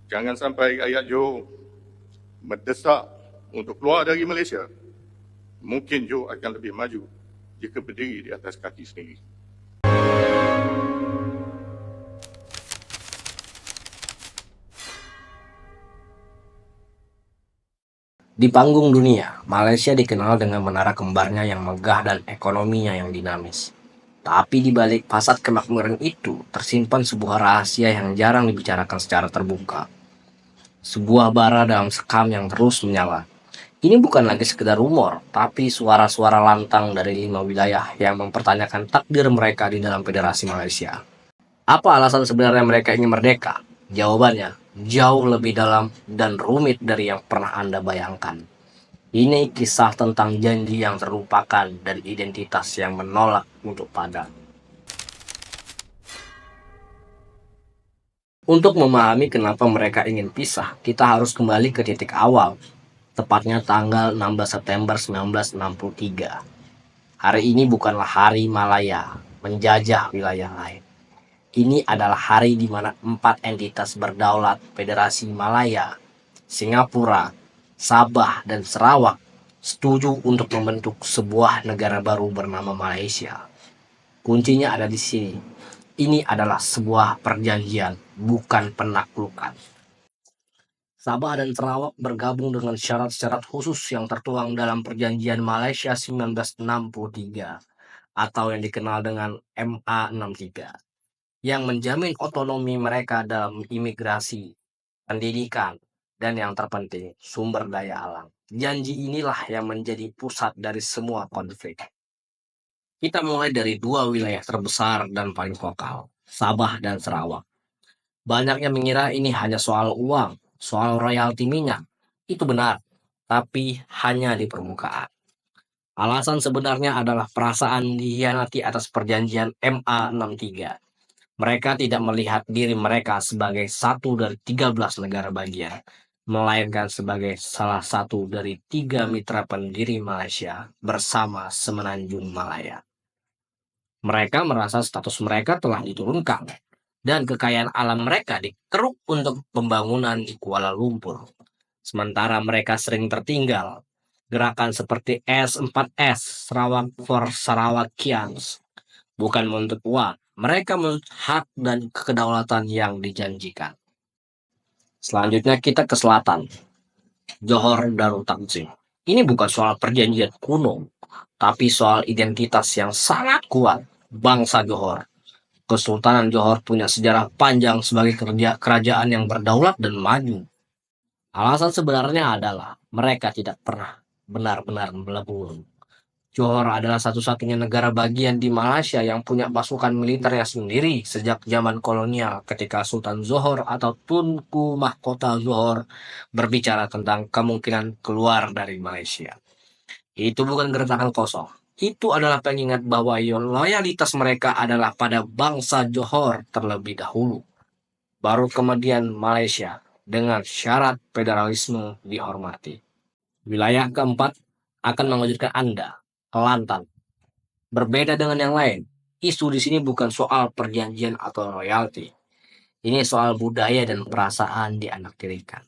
Jangan sampai rakyat Johor mendesak untuk keluar dari Malaysia. Mungkin Johor akan lebih maju jika berdiri di atas kaki sendiri. Di panggung dunia, Malaysia dikenal dengan menara kembarnya yang megah dan ekonominya yang dinamis. Tapi di balik fasad kemakmuran itu, tersimpan sebuah rahasia yang jarang dibicarakan secara terbuka. Sebuah bara dalam sekam yang terus menyala. Ini bukan lagi sekedar rumor, tapi suara-suara lantang dari 5 wilayah yang mempertanyakan takdir mereka di dalam Federasi Malaysia. Apa alasan sebenarnya mereka ingin merdeka? Jawabannya, jauh lebih dalam dan rumit dari yang pernah Anda bayangkan. Ini kisah tentang janji yang terlupakan dan identitas yang menolak untuk padat. Untuk memahami kenapa mereka ingin pisah, kita harus kembali ke titik awal, tepatnya tanggal 16 September 1963. Hari ini bukanlah hari Malaya menjajah wilayah lain. Ini adalah hari di mana 4 entitas berdaulat Federasi Malaya, Singapura, Sabah, dan Sarawak setuju untuk membentuk sebuah negara baru bernama Malaysia. Kuncinya ada di sini. Ini adalah sebuah perjanjian, bukan penaklukan. Sabah dan Sarawak bergabung dengan syarat-syarat khusus yang tertuang dalam Perjanjian Malaysia 1963 atau yang dikenal dengan MA63 yang menjamin otonomi mereka dalam imigrasi, pendidikan, dan yang terpenting, sumber daya alam. Janji inilah yang menjadi pusat dari semua konflik. Kita mulai dari 2 wilayah terbesar dan paling vokal, Sabah dan Sarawak. Banyak yang mengira ini hanya soal uang, soal royalti minyak. Itu benar, tapi hanya di permukaan. Alasan sebenarnya adalah perasaan dikhianati atas perjanjian MA63. Mereka tidak melihat diri mereka sebagai satu dari 13 negara bagian, melainkan sebagai salah satu dari 3 mitra pendiri Malaysia bersama Semenanjung Malaya. Mereka merasa status mereka telah diturunkan dan kekayaan alam mereka dikeruk untuk pembangunan di Kuala Lumpur. Sementara mereka sering tertinggal. Gerakan seperti S4S, Sarawak for Sarawakians, bukan menuntut uang. Mereka menuntut hak dan kedaulatan yang dijanjikan. Selanjutnya kita ke selatan, Johor Darul Takzim. Ini bukan soal perjanjian kuno, tapi soal identitas yang sangat kuat. Bangsa Johor, Kesultanan Johor punya sejarah panjang sebagai kerajaan yang berdaulat dan maju. Alasan sebenarnya adalah mereka tidak pernah benar-benar melebur. Johor adalah satu-satunya negara bagian di Malaysia yang punya pasukan militernya sendiri sejak zaman kolonial ketika Sultan Johor atau Tunku Mahkota Johor berbicara tentang kemungkinan keluar dari Malaysia. Itu bukan gertakan kosong. Itu adalah pengingat bahwa loyalitas mereka adalah pada bangsa Johor terlebih dahulu. Baru kemudian Malaysia dengan syarat federalisme dihormati. Wilayah keempat akan mengejutkan Anda, Kelantan. Berbeda dengan yang lain, isu di sini bukan soal perjanjian atau royalti. Ini soal budaya dan perasaan dianaktirikan.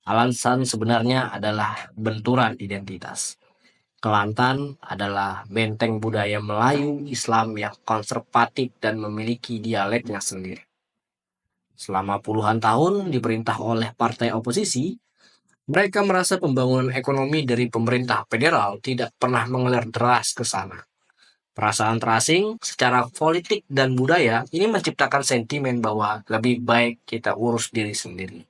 Alasan sebenarnya adalah benturan identitas. Kelantan adalah benteng budaya Melayu Islam yang konservatif dan memiliki dialeknya sendiri. Selama puluhan tahun diperintah oleh partai oposisi, mereka merasa pembangunan ekonomi dari pemerintah federal tidak pernah mengalir deras ke sana. Perasaan terasing secara politik dan budaya ini menciptakan sentimen bahwa lebih baik kita urus diri sendiri.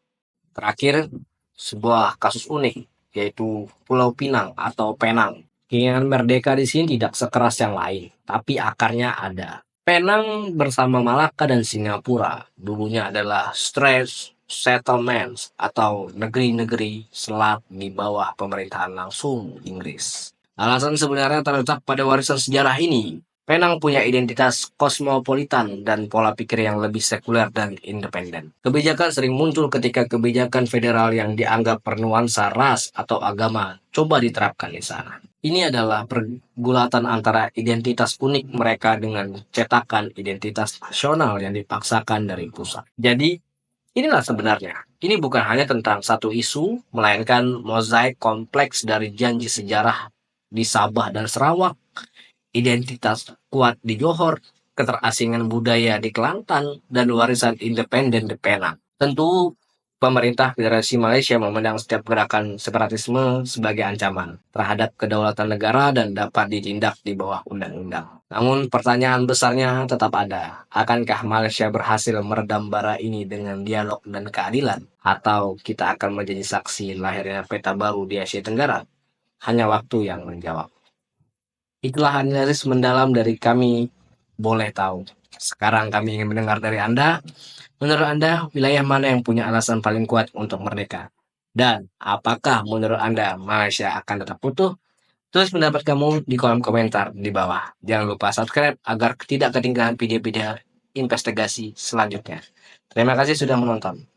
Terakhir, sebuah kasus unik, yaitu Pulau Pinang atau Penang. Keinginan merdeka di sini tidak sekeras yang lain, tapi akarnya ada. Penang bersama Malaka dan Singapura dulunya adalah Straits Settlements atau negeri-negeri selat di bawah pemerintahan langsung Inggris. Alasan sebenarnya terletak pada warisan sejarah ini. Penang punya identitas kosmopolitan dan pola pikir yang lebih sekuler dan independen. Kebijakan sering muncul ketika kebijakan federal yang dianggap bernuansa ras atau agama coba diterapkan di sana. Ini adalah pergulatan antara identitas unik mereka dengan cetakan identitas nasional yang dipaksakan dari pusat. Jadi, Inilah sebenarnya. Ini bukan hanya tentang satu isu, melainkan mozaik kompleks dari janji sejarah di Sabah dan Sarawak, identitas kuat di Johor, keterasingan budaya di Kelantan, dan warisan independen di Penang. Tentu, pemerintah Federasi Malaysia memandang setiap gerakan separatisme sebagai ancaman terhadap kedaulatan negara dan dapat ditindak di bawah undang-undang. Namun pertanyaan besarnya tetap ada. Akankah Malaysia berhasil meredam bara ini dengan dialog dan keadilan? Atau kita akan menjadi saksi lahirnya peta baru di Asia Tenggara? Hanya waktu yang menjawab. Itulah analisis mendalam dari kami boleh tahu. Sekarang kami ingin mendengar dari Anda. Menurut Anda, wilayah mana yang punya alasan paling kuat untuk merdeka? Dan apakah menurut Anda Malaysia akan tetap utuh? Tulis pendapat kamu di kolom komentar di bawah. Jangan lupa subscribe agar tidak ketinggalan video-video investigasi selanjutnya. Terima kasih sudah menonton.